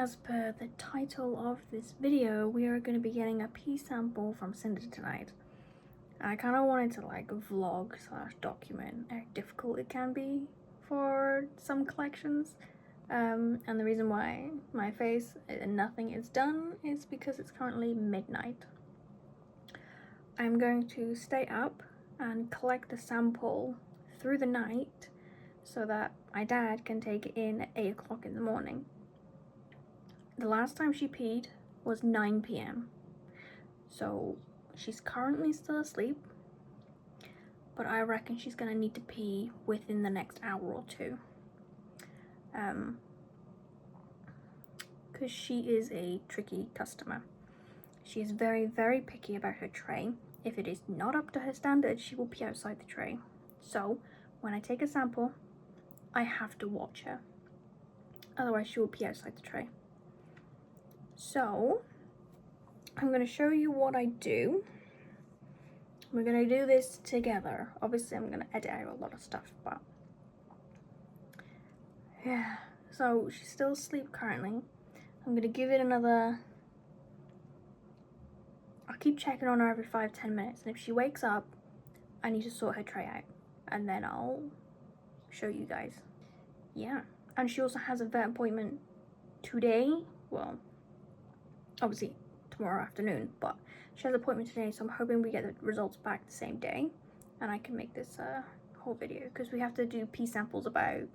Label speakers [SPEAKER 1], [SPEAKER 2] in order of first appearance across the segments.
[SPEAKER 1] as per the title of this video, we are going to be getting a pea sample from Cinder tonight. I kind of wanted to like vlog / document how difficult it can be for some collections. And the reason why my face and nothing is done is because it's currently midnight. I'm going to stay up and collect the sample through the night so that my dad can take it in at 8 o'clock in the morning. The last time she peed was 9 p.m. So she's currently still asleep, but I reckon she's gonna need to pee within the next hour or two. Because she is a tricky customer. She is very, very picky about her tray. If it is not up to her standards, she will pee outside the tray. So when I take a sample, I have to watch her. Otherwise she will pee outside the tray. So I'm going to show you what I do. We're going to do this together. Obviously I'm going to edit out a lot of stuff, but yeah. So she's still asleep currently. I'm going to give it another, I'll keep checking on her every 5-10 minutes, and if she wakes up I need to sort her tray out and then I'll show you guys. Yeah, and she also has a vet appointment today. Well, obviously tomorrow afternoon, but she has an appointment today, so I'm hoping we get the results back the same day and I can make this whole video, because we have to do pee samples about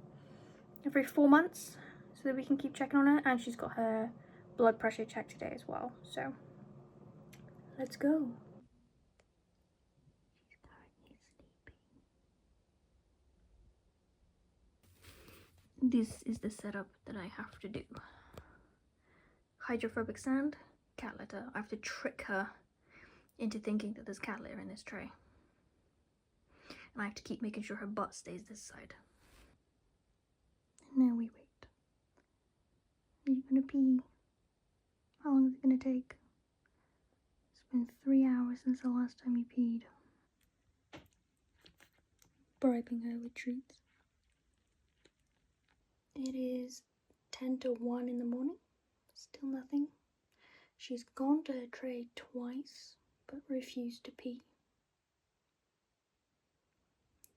[SPEAKER 1] every 4 months so that we can keep checking on her. And she's got her blood pressure checked today as well, so let's go. She's currently sleeping. This is the setup that I have to do. Hydrophobic sand, cat litter. I have to trick her into thinking that there's cat litter in this tray. And I have to keep making sure her butt stays this side. And now we wait. Are you gonna pee? How long is it gonna take? It's been 3 hours since the last time you peed. Bribing her with treats. It is 10 to 1 in the morning. Still nothing. She's gone to her tray twice, but refused to pee.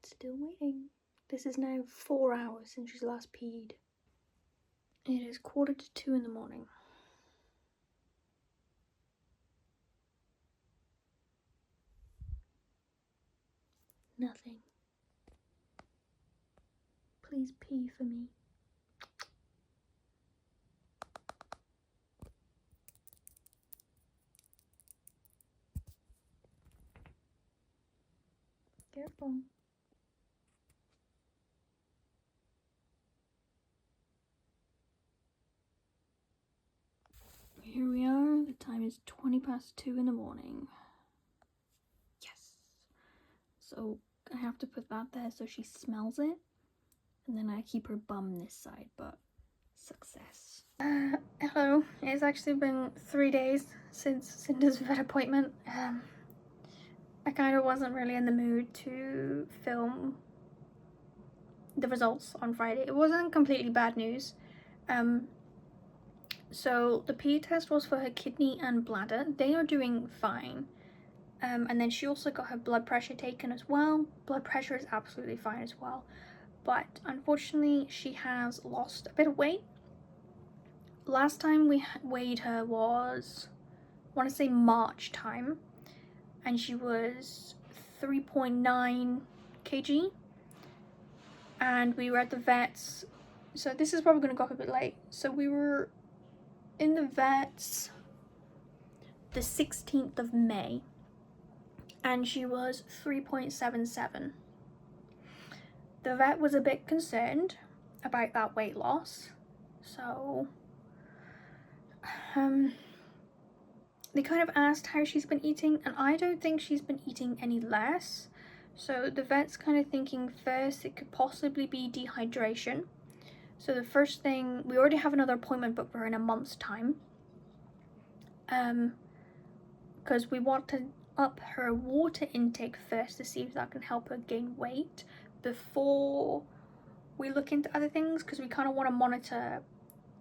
[SPEAKER 1] Still waiting. This is now 4 hours since she's last peed. It is 1:45 in the morning. Nothing. Please pee for me. Careful. Here we are. The time is 2:20 in the morning. Yes. So I have to put that there so she smells it. And then I keep her bum this side, but success. Hello. It's actually been 3 days since Cinder's vet appointment. I kind of wasn't really in the mood to film the results on Friday. It wasn't completely bad news. So the pee test was for her kidney and bladder. They are doing fine. And then she also got her blood pressure taken as well. Blood pressure is absolutely fine as well. But unfortunately, she has lost a bit of weight. Last time we weighed her was, I want to say March time. And she was 3.9 kg. And we were at the vets. So this is probably going to go up a bit late. So we were in the vets the 16th of May. And she was 3.77. The vet was a bit concerned about that weight loss. So they kind of asked how she's been eating, and I don't think she's been eating any less. So the vet's kind of thinking first it could possibly be dehydration. So the first thing, we already have another appointment booked for her in a month's time. Because we want to up her water intake first to see if that can help her gain weight before we look into other things, because we kind of want to monitor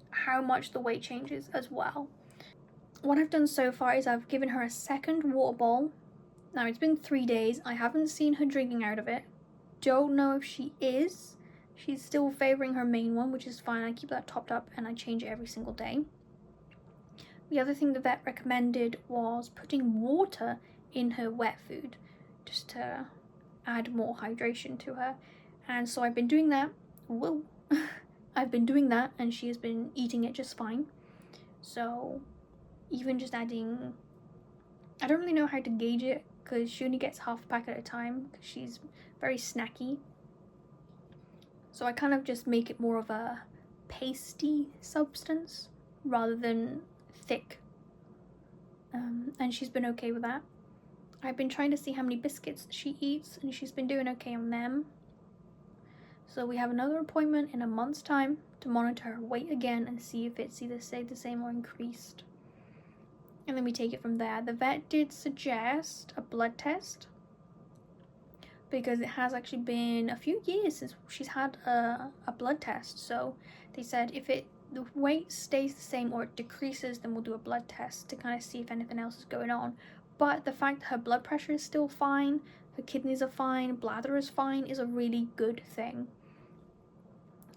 [SPEAKER 1] how much the weight changes as well. What I've done so far is I've given her a second water bowl. Now it's been 3 days. I haven't seen her drinking out of it. Don't know if she is. She's still favoring her main one, which is fine. I keep that topped up and I change it every single day. The other thing the vet recommended was putting water in her wet food just to add more hydration to her. And so I've been doing that. Whoa. I've been doing that and she has been eating it just fine. So even just adding, I don't really know how to gauge it because she only gets half a pack at a time because she's very snacky. So I kind of just make it more of a pasty substance rather than thick. And she's been okay with that. I've been trying to see how many biscuits she eats and she's been doing okay on them. So we have another appointment in a month's time to monitor her weight again and see if it's either stayed the same or increased. And then we take it from there. The vet did suggest a blood test because it has actually been a few years since she's had a blood test. So they said if the weight stays the same or it decreases, then we'll do a blood test to kind of see if anything else is going on. But the fact that her blood pressure is still fine, her kidneys are fine, bladder is fine, is a really good thing.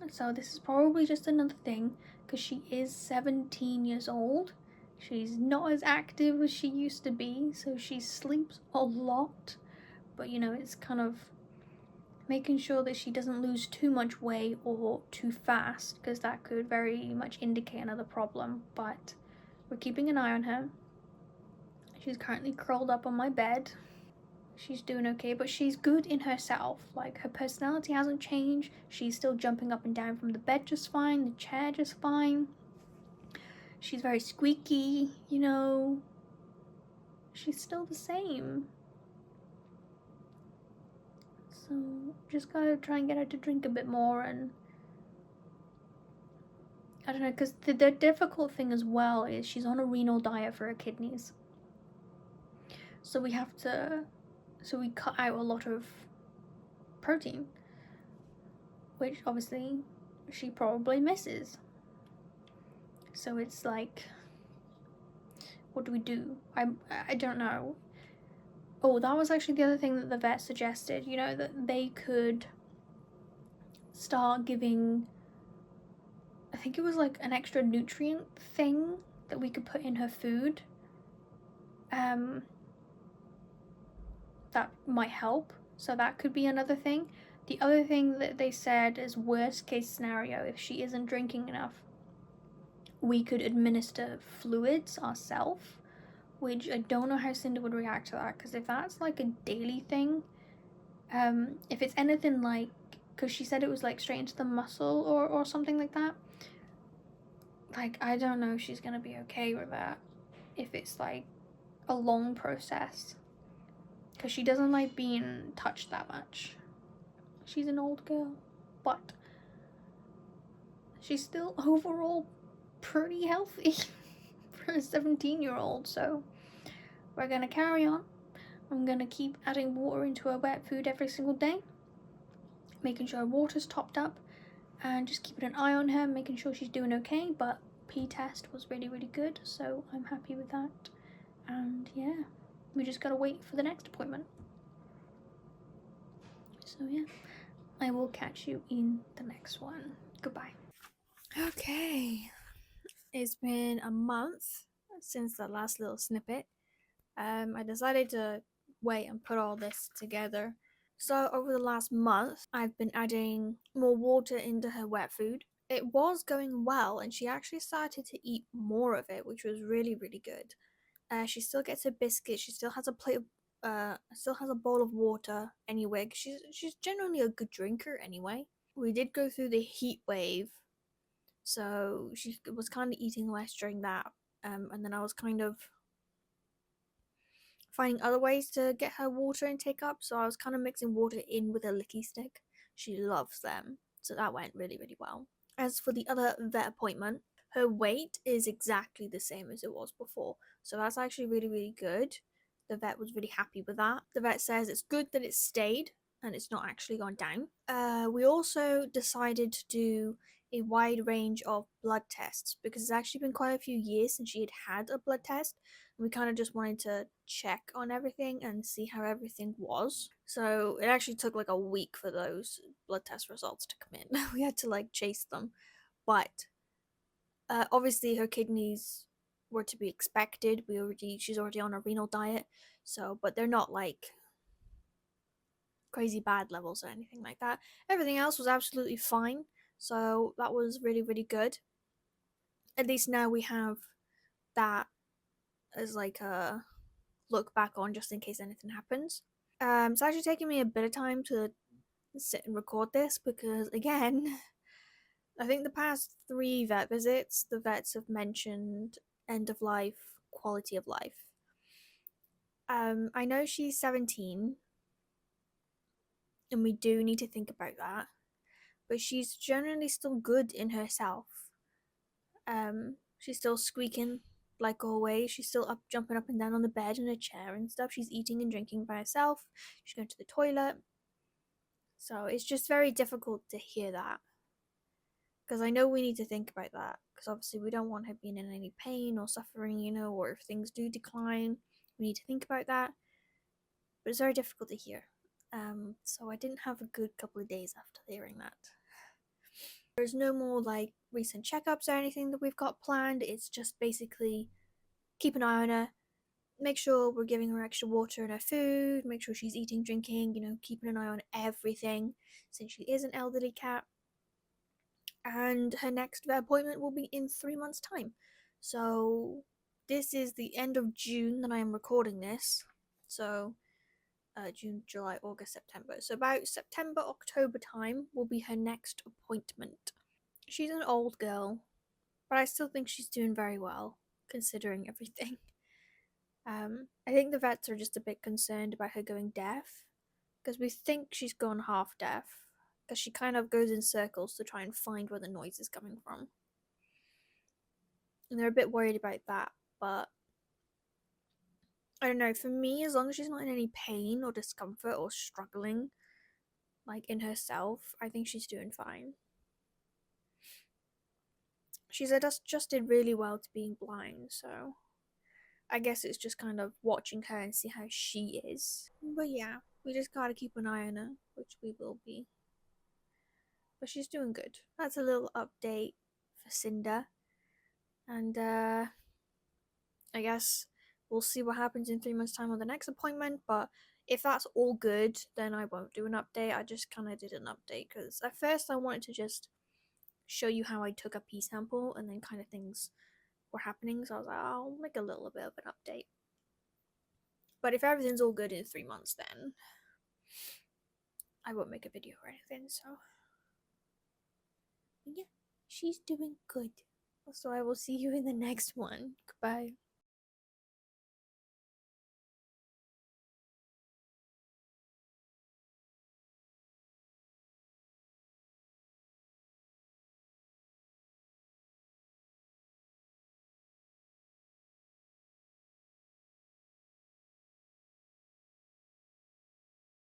[SPEAKER 1] So this is probably just another thing because she is 17 years old. She's not as active as she used to be, so she sleeps a lot. But you know, it's kind of making sure that she doesn't lose too much weight or too fast because that could very much indicate another problem. But we're keeping an eye on her. She's currently curled up on my bed. She's doing okay, but she's good in herself. Like, her personality hasn't changed. She's still jumping up and down from the bed just fine, the chair just fine. She's very squeaky, you know. She's still the same. So, just gotta try and get her to drink a bit more and I don't know, because the difficult thing as well is she's on a renal diet for her kidneys. So we cut out a lot of protein, which obviously she probably misses. So it's like, what do we do? I don't know. Oh, that was actually the other thing that the vet suggested, you know, that they could start giving, I think it was like an extra nutrient thing that we could put in her food. That might help. So that could be another thing. The other thing that they said is worst case scenario, if she isn't drinking enough, we could administer fluids ourselves, which I don't know how Cinder would react to that, because if that's like a daily thing, if it's anything like, because she said it was like straight into the muscle or something like that, like I don't know if she's gonna be okay with that if it's like a long process, because she doesn't like being touched that much. She's an old girl, but she's still overall pretty healthy for a 17-year-old, so we're gonna carry on. I'm gonna keep adding water into her wet food every single day, making sure her water's topped up, and just keeping an eye on her, making sure she's doing okay. But pee test was really, really good, so I'm happy with that. And yeah, we just gotta wait for the next appointment. So yeah, I will catch you in the next one. Goodbye. Okay, it's been a month since the last little snippet. I decided to wait and put all this together. So over the last month, I've been adding more water into her wet food. It was going well, and she actually started to eat more of it, which was really, really good. She still gets a biscuit. She still has a plate of, still has a bowl of water anyway. She's generally a good drinker anyway. We did go through the heat wave, so she was kind of eating less during that. And then I was kind of finding other ways to get her water intake up, so I was kind of mixing water in with a licky stick. She loves them, so that went really, really well. As for the other vet appointment, her weight is exactly the same as it was before, so that's actually really, really good. The vet was really happy with that. The vet says it's good that it stayed and it's not actually gone down. We also decided to do
[SPEAKER 2] a wide range of blood tests because it's actually been quite a few years since she had had a blood test. And we kind of just wanted to check on everything and see how everything was. So it actually took like a week for those blood test results to come in. We had to like chase them. But obviously her kidneys were to be expected. She's already on a renal diet. So, but they're not like crazy bad levels or anything like that. Everything else was absolutely fine. So that was really, really good. At least now we have that as like a look back on just in case anything happens. It's actually taking me a bit of time to sit and record this because, again, I think the past 3 vet visits, the vets have mentioned end of life, quality of life. I know she's 17, and we do need to think about that, but she's generally still good in herself. She's still squeaking like always. She's still up, jumping up and down on the bed in a chair and stuff. She's eating and drinking by herself. She's going to the toilet. So it's just very difficult to hear that because I know we need to think about that because obviously we don't want her being in any pain or suffering, or if things do decline, we need to think about that. But it's very difficult to hear. So I didn't have a good couple of days after hearing that. There's no more like recent checkups or anything that we've got planned. It's just basically keep an eye on her, make sure we're giving her extra water in her food, make sure she's eating, drinking, keeping an eye on everything since she is an elderly cat. And her next vet appointment will be in 3 months' time. So this is the end of June that I am recording this. So June, July, August, September. So about September, October time will be her next appointment. She's an old girl, but I still think she's doing very well considering everything. I think the vets are just a bit concerned about her going deaf because we think she's gone half deaf because she kind of goes in circles to try and find where the noise is coming from. And they're a bit worried about that, but I don't know. For me, as long as she's not in any pain or discomfort or struggling, like in herself, I think she's doing fine. She's adjusted really well to being blind, so I guess it's just kind of watching her and see how she is. But yeah, we just gotta keep an eye on her, which we will be. But she's doing good. That's a little update for Cinder. And I guess we'll see what happens in 3 months' time on the next appointment. But if that's all good, then I won't do an update. I just kind of did an update because at first I wanted to just show you how I took a pee sample and then kind of things were happening. So I was like, I'll make a little bit of an update. But if everything's all good in 3 months, then I won't make a video or anything. So yeah, she's doing good. So I will see you in the next one. Goodbye.